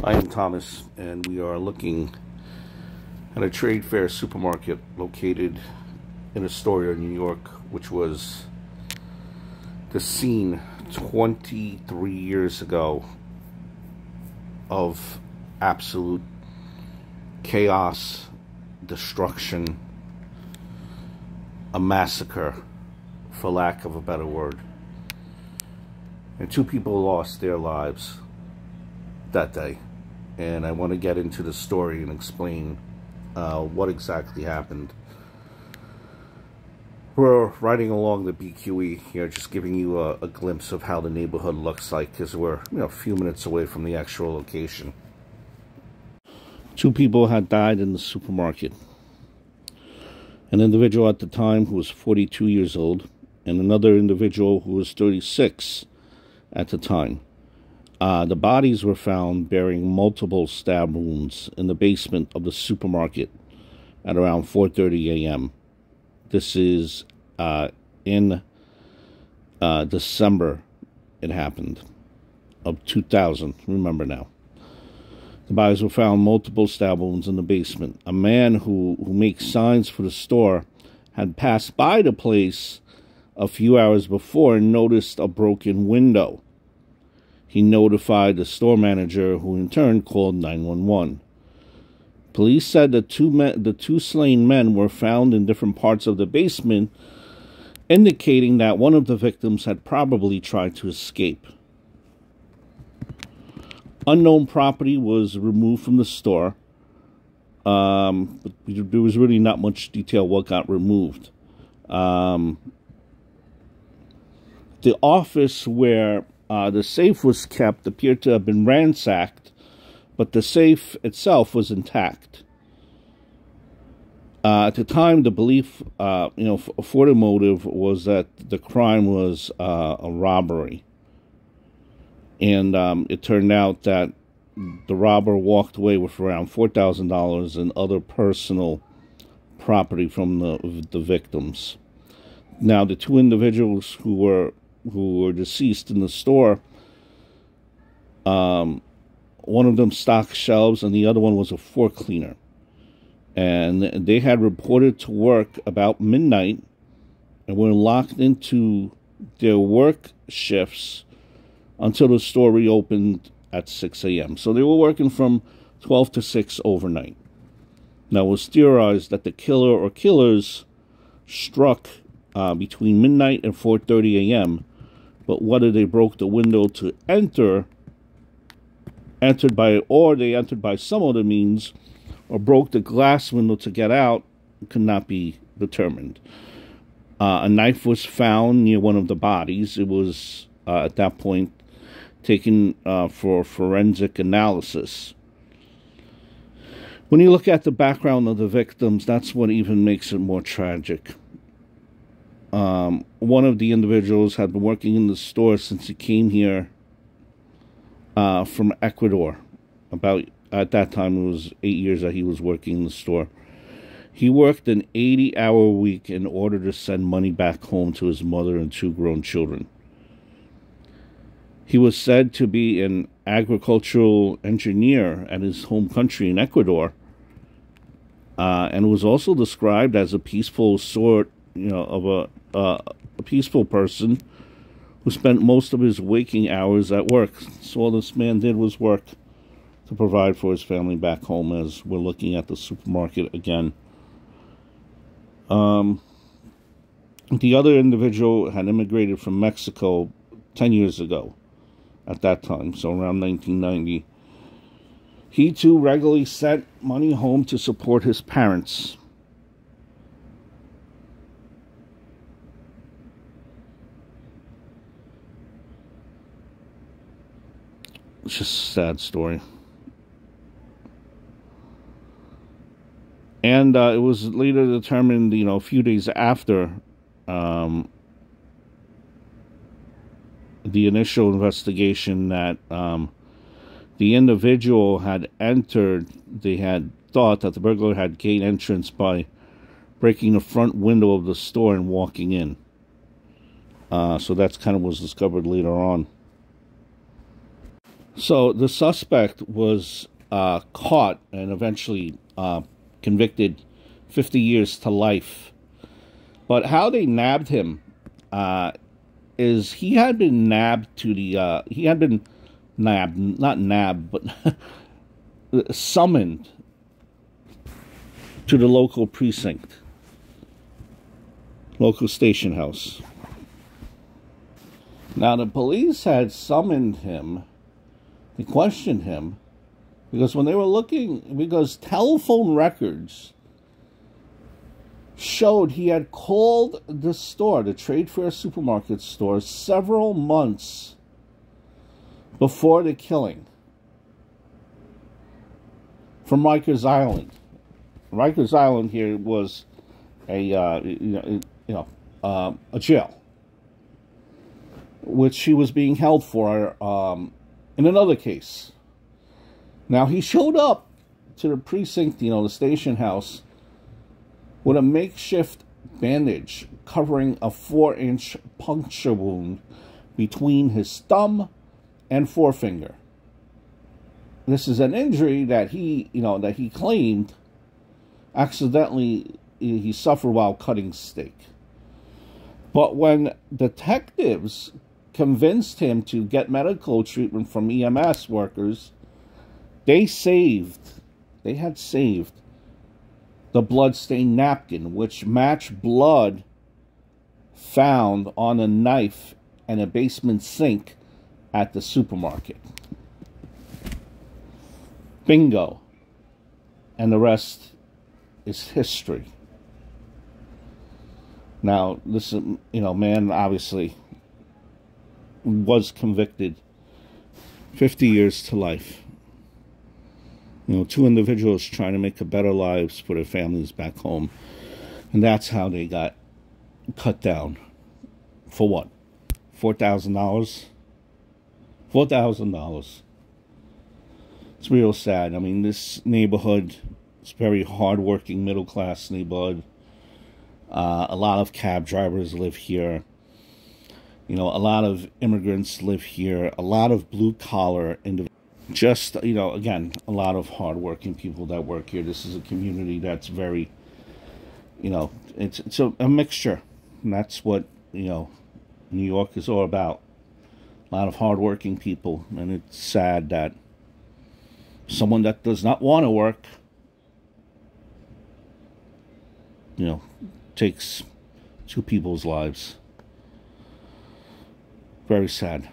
I am Thomas, and we are looking at a trade fair supermarket located in Astoria, New York, which was the scene 23 years ago of absolute chaos, destruction, a massacre, for lack of a better word. And 2 people lost their lives that day. And I want to get into the story and explain what exactly happened. We're riding along the BQE here, just giving you a glimpse of how the neighborhood looks like, because we're a few minutes away from the actual location. 2 people had died in the supermarket. An individual at the time who was 42 years old, and another individual who was 36 at the time. The bodies were found bearing multiple stab wounds in the basement of the supermarket at around 4:30 a.m. This is in December, it happened, of 2000, remember now. The bodies were found multiple stab wounds in the basement. A man who makes signs for the store had passed by the place a few hours before and noticed a broken window. He notified the store manager, who in turn called 911. Police said the two slain men were found in different parts of the basement, indicating that one of the victims had probably tried to escape. Unknown property was removed from the store, but there was really not much detail what got removed. The office where the safe was kept appeared to have been ransacked, but the safe itself was intact. At the time, the belief, for the motive was that the crime was a robbery. And it turned out that the robber walked away with around $4,000 in other personal property from the victims. Now, the 2 individuals who were deceased in the store, one of them stocked shelves and the other one was a floor cleaner. And they had reported to work about midnight and were locked into their work shifts until the store reopened at 6 a.m. So they were working from 12 to 6 overnight. Now, it was theorized that the killer or killers struck between midnight and 4:30 a.m., but whether they broke the window to enter, or they entered by some other means, or broke the glass window to get out, could not be determined. A knife was found near one of the bodies. It was, at that point, taken for forensic analysis. When you look at the background of the victims, that's what even makes it more tragic. One of the individuals had been working in the store since he came here from Ecuador. At that time, it was 8 years that he was working in the store. He worked an 80-hour week in order to send money back home to his mother and 2 grown children. He was said to be an agricultural engineer at his home country in Ecuador, and was also described as a peaceful sort, of a peaceful person who spent most of his waking hours at work. So all this man did was work to provide for his family back home, as we're looking at the supermarket again. The other individual had immigrated from Mexico 10 years ago at that time, so around 1990. He too regularly sent money home to support his parents. It's just a sad story. And it was later determined, a few days after the initial investigation, that the individual had entered. They had thought that the burglar had gained entrance by breaking the front window of the store and walking in. So that's kind of was discovered later on. So the suspect was caught and eventually convicted 50 years to life. But how they nabbed him is he had been nabbed to the, he had been nabbed, not nabbed, but summoned to the local precinct, local station house. Now the police had summoned him, they questioned him, because when they were looking, because telephone records showed he had called the store, the Trade Fair supermarket store, several months before the killing from Rikers Island. Rikers Island here was a a jail, which she was being held for in another case. Now he showed up to the precinct, the station house, with a makeshift bandage covering a 4-inch puncture wound between his thumb and forefinger. This is an injury that he claimed accidentally he suffered while cutting steak. But when detectives convinced him to get medical treatment from EMS workers, they had saved the blood-stained napkin, which matched blood found on a knife and a basement sink at the supermarket. Bingo. And the rest is history. Now, this, man obviously was convicted 50 years to life. 2 individuals trying to make a better lives for their families back home. And that's how they got cut down. For what? $4,000? $4,000. It's real sad. I mean, this neighborhood is very hard-working, middle-class neighborhood. A lot of cab drivers live here. A lot of immigrants live here. A lot of blue-collar individuals. Just, again, a lot of hard-working people that work here. This is a community that's very, it's a mixture. And that's what, New York is all about. A lot of hard-working people. And it's sad that someone that does not want to work, takes 2 people's lives. Very sad.